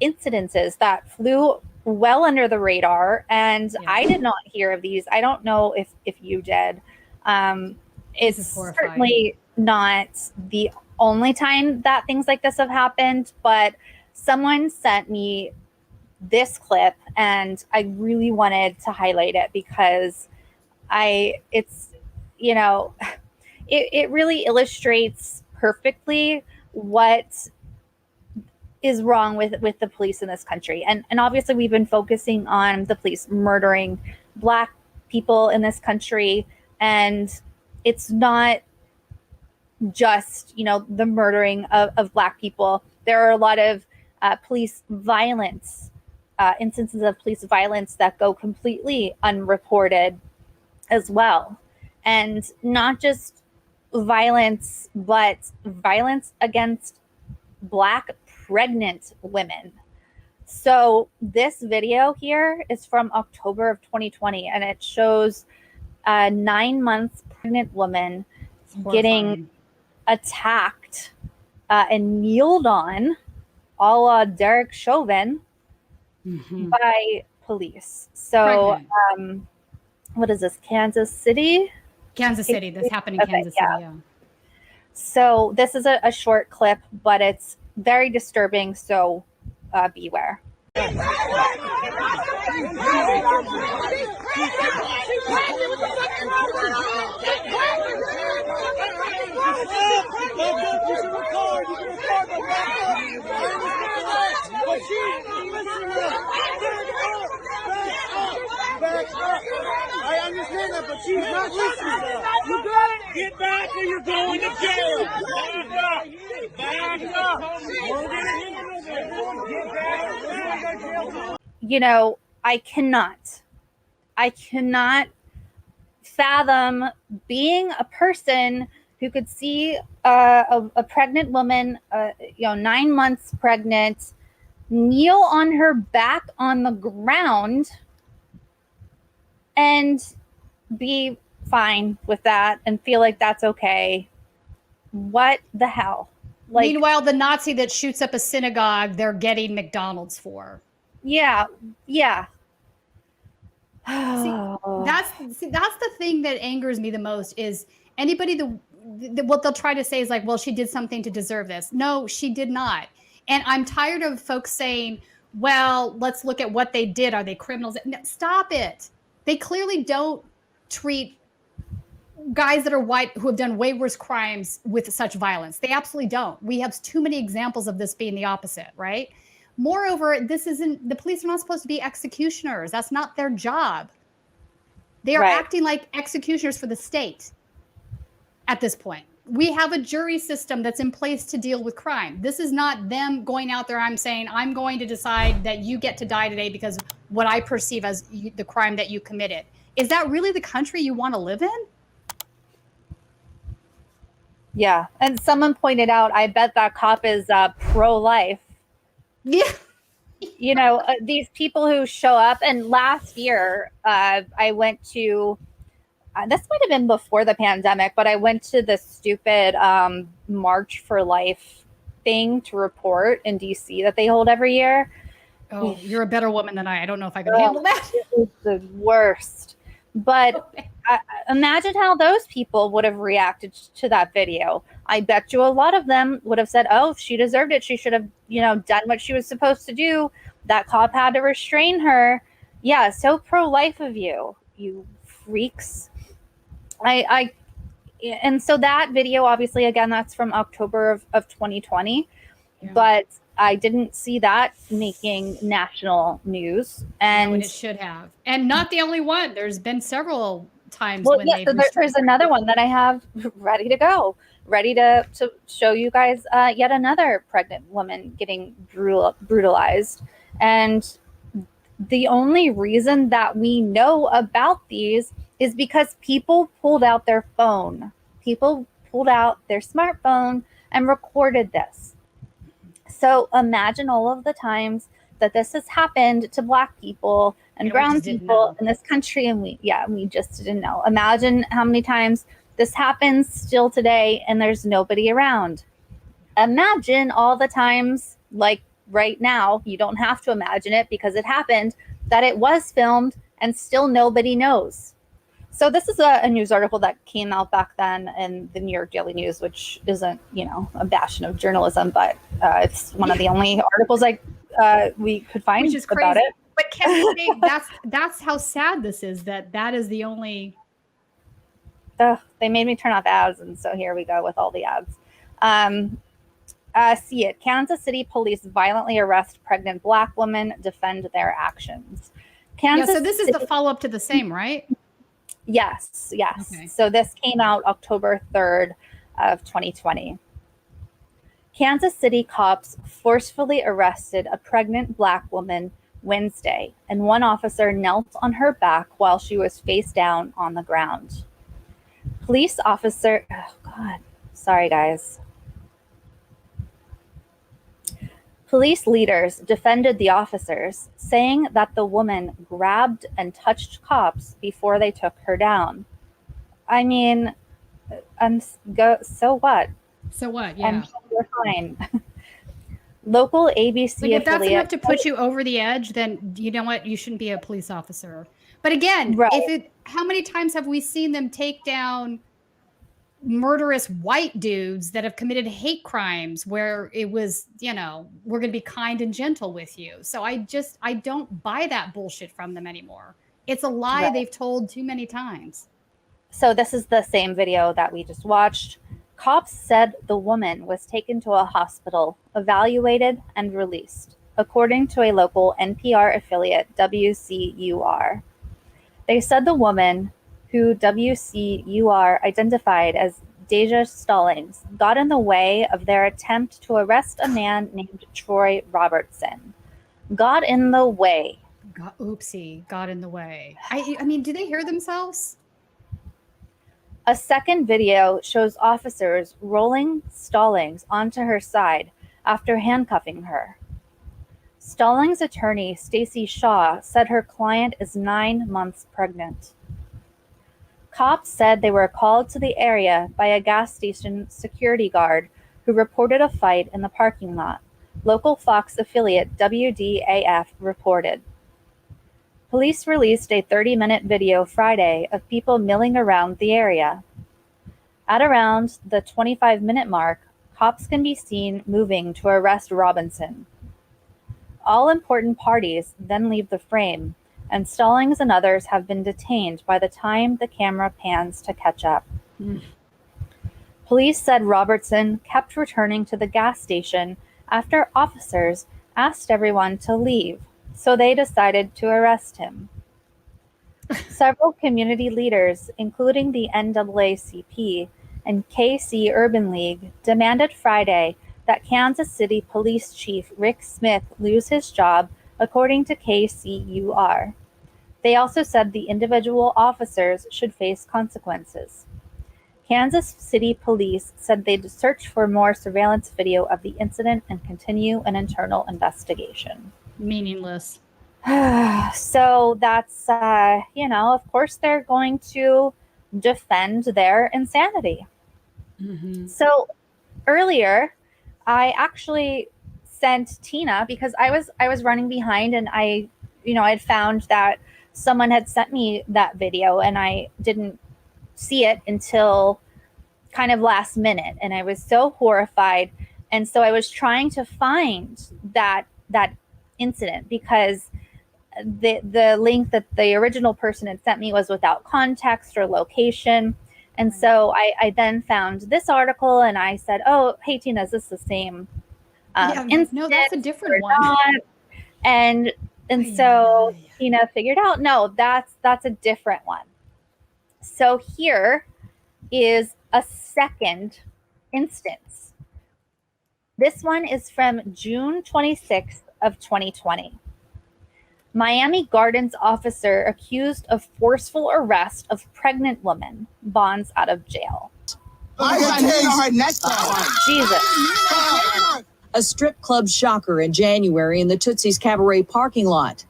incidences that flew well under the radar, and Yeah. I did not hear of these. I don't know if you did. It's certainly not the only time that things like this have happened, but someone sent me this clip and I really wanted to highlight it because it's, you know, it really illustrates perfectly what is wrong with the police in this country. And obviously we've been focusing on the police murdering Black people in this country, and it's not just, you know, the murdering of Black people. There are a lot of police violence, instances of police violence that go completely unreported as well. And not just violence, but violence against Black pregnant women. So this video here is from October of 2020, and it shows a 9-month pregnant woman getting attacked and kneeled on, a la Derek Chauvin, by police. So what is this, Kansas City? Kansas City. This happened in Kansas City, yeah. So this is a short clip, but it's very disturbing, so beware. I understand that, but she's not listening. You got it. Get back or you're going to jail. Back up. Back up. You know, I cannot fathom being a person who could see a pregnant woman, 9 months pregnant, kneel on her back on the ground and be fine with that and feel like that's okay. What the hell? Like, meanwhile, the Nazi that shoots up a synagogue, they're getting McDonald's for. Yeah. That's the thing that angers me the most is anybody what they'll try to say is like, well, she did something to deserve this. No, she did not. And I'm tired of folks saying, well, let's look at what they did. Are they criminals? No, stop it. They clearly don't treat guys that are white who have done way worse crimes with such violence. They absolutely don't. We have too many examples of this being the opposite, right? Moreover, the police are not supposed to be executioners. That's not their job. They are acting like executioners for the state at this point. We have a jury system that's in place to deal with crime. This is not them going out there. I'm saying, I'm going to decide that you get to die today because what I perceive as the crime that you committed. Is that really the country you want to live in? Yeah. And someone pointed out, I bet that cop is pro-life. Yeah. You know, these people who show up. And last year, I went to, this might have been before the pandemic, but I went to the stupid March for Life thing to report in DC that they hold every year. Oh, you're a better woman than I don't know if I could handle that. It was the worst. But imagine how those people would have reacted to that video. I bet you a lot of them would have said, oh, she deserved it. She should have, done what she was supposed to do. That cop had to restrain her. Yeah, so pro-life of you, you freaks. And so that video, obviously, again, that's from October of 2020. Yeah. But I didn't see that making national news. And it should have. And not the only one. There's been several times when there's another one that I have ready to go, ready to show you guys yet another pregnant woman getting brutalized. And the only reason that we know about these is because people pulled out their phone. People pulled out their smartphone and recorded this. So imagine all of the times that this has happened to Black people and brown people in this country. And we just didn't know. Imagine how many times this happens still today and there's nobody around. Imagine all the times, like right now, you don't have to imagine it because it happened, that it was filmed and still nobody knows. So this is a news article that came out back then in the New York Daily News, which isn't, you know, a bastion of journalism, but it's one of the only articles we could find which is crazy. About it. But can we say that's how sad this is, that is the only... They made me turn off ads, and so here we go with all the ads. See it. Kansas City police violently arrest pregnant Black woman, defend their actions. So this is the follow-up to the same, right? Yes. Okay. So this came out October 3rd of 2020. Kansas City cops forcefully arrested a pregnant Black woman Wednesday, and one officer knelt on her back while she was face down on the ground. Police officer, oh God, sorry guys. Police leaders defended the officers, saying that the woman grabbed and touched cops before they took her down. I mean, so what? So what? Yeah. I'm sure you're fine. Local ABC like if that's affiliate, enough to put you over the edge, then you know what? You shouldn't be a police officer. But again, right. How many times have we seen them take down murderous white dudes that have committed hate crimes where it was, you know, we're going to be kind and gentle with you. So I don't buy that bullshit from them anymore. It's a lie they've told too many times. So this is the same video that we just watched. Cops said the woman was taken to a hospital, evaluated, and released, according to a local NPR affiliate, WCUR. They said the woman, who WCUR identified as Deja Stallings, got in the way of their attempt to arrest a man named Troy Robertson. Got in the way. Got in the way. I mean, do they hear themselves? A second video shows officers rolling Stallings onto her side after handcuffing her. Stallings' attorney, Stacey Shaw, said her client is 9 months pregnant. Cops said they were called to the area by a gas station security guard who reported a fight in the parking lot. Local Fox affiliate WDAF reported. Police released a 30-minute video Friday of people milling around the area. At around the 25-minute mark, cops can be seen moving to arrest Robinson. All important parties then leave the frame, and Stallings and others have been detained by the time the camera pans to catch up. Police said Robertson kept returning to the gas station after officers asked everyone to leave, so they decided to arrest him. Several community leaders, including the NAACP and KC Urban League, demanded Friday that Kansas City Police Chief Rick Smith lose his job, according to KCUR. They also said the individual officers should face consequences. Kansas City Police said they'd search for more surveillance video of the incident and continue an internal investigation. Meaningless. So that's, of course they're going to defend their insanity. Mm-hmm. So earlier, I actually sent Tina, because I was running behind, and I had found that someone had sent me that video, and I didn't see it until kind of last minute, and I was so horrified. And so I was trying to find that incident, because the link that the original person had sent me was without context or location. And so I then found this article, and I said, oh, hey, Tina, is this the same incident? No, that's a different one. And so Tina figured out, no, that's a different one. So here is a second instance. This one is from June 26th of 2020. Miami Gardens officer accused of forceful arrest of pregnant woman bonds out of jail. Jesus. A strip club shocker in January in the Tootsie's Cabaret parking lot.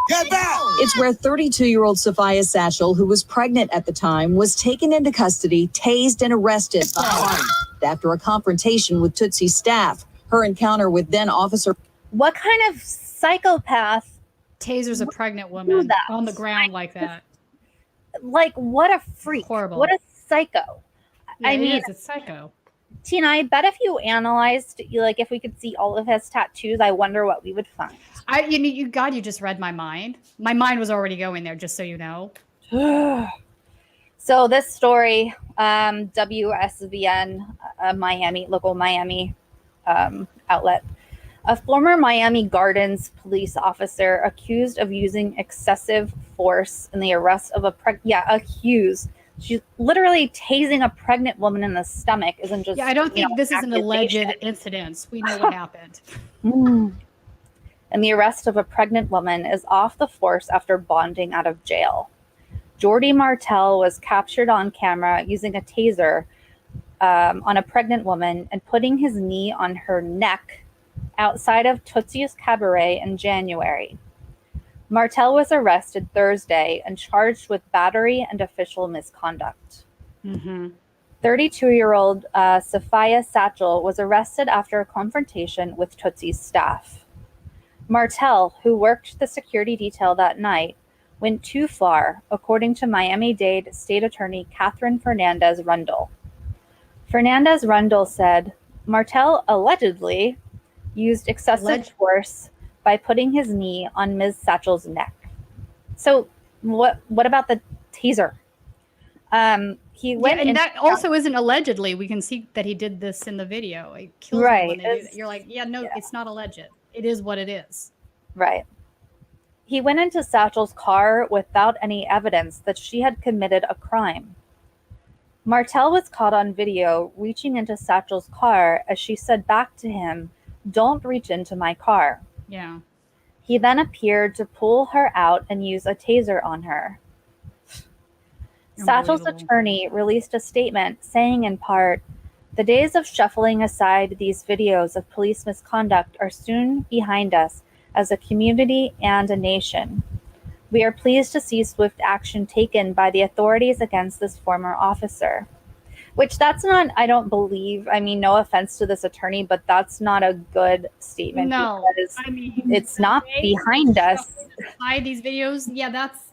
Get back! It's where 32-year-old Sophia Satchel, who was pregnant at the time, was taken into custody, tased, and arrested after a confrontation with Tootsie staff. Her encounter with then officer. What kind of psychopath tasers a pregnant woman on the ground like that? Like, what a freak. Horrible. What a psycho. Yeah, I mean, it's psycho. Tina, I bet if you analyzed, like, if we could see all of his tattoos, I wonder what we would find. You just read my mind. My mind was already going there, just so you know. So this story, WSVN, local Miami outlet. A former Miami Gardens police officer accused of using excessive force in the arrest of accused. She's literally tasing a pregnant woman in the stomach. Isn't just. Yeah, I don't think this is an alleged incident. We know what happened. And the arrest of a pregnant woman is off the force after bonding out of jail. Jordy Martel was captured on camera using a taser on a pregnant woman and putting his knee on her neck outside of Tootsie's Cabaret in January. Martel was arrested Thursday and charged with battery and official misconduct. 32-year-old Sophia Satchel was arrested after a confrontation with Tootsie's staff. Martel, who worked the security detail that night, went too far, according to Miami-Dade State Attorney Catherine Fernandez-Rundle. Fernandez-Rundle said Martel allegedly used excessive force by putting his knee on Ms. Satchel's neck. So what about the taser? He went and that also isn't allegedly. We can see that he did this in the video. It kills me when they do that. You're like, it's not alleged. It is what it is. Right. He went into Satchel's car without any evidence that she had committed a crime. Martel was caught on video reaching into Satchel's car as she said back to him, "Don't reach into my car." Yeah. He then appeared to pull her out and use a taser on her. Satchel's attorney released a statement saying in part, "The days of shuffling aside these videos of police misconduct are soon behind us as a community and a nation. We are pleased to see swift action taken by the authorities against this former officer." Which that's not, I don't believe, I mean, no offense to this attorney, but that's not a good statement. No, because it's not behind us. By these videos, that's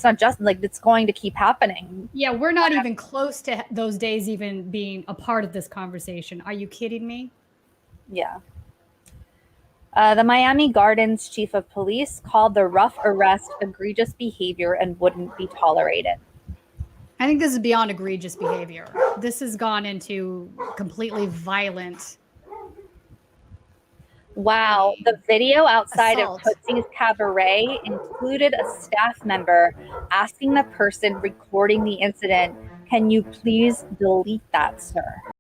not just like it's going to keep happening. Yeah, we're not even close to those days even being a part of this conversation. Are you kidding me? Yeah. The Miami Gardens chief of police called the rough arrest egregious behavior and wouldn't be tolerated. I think this is beyond egregious behavior. This has gone into completely violent. Wow. The video outside of Tootsie's Cabaret included a staff member asking the person recording the incident, "Can you please delete that, sir?"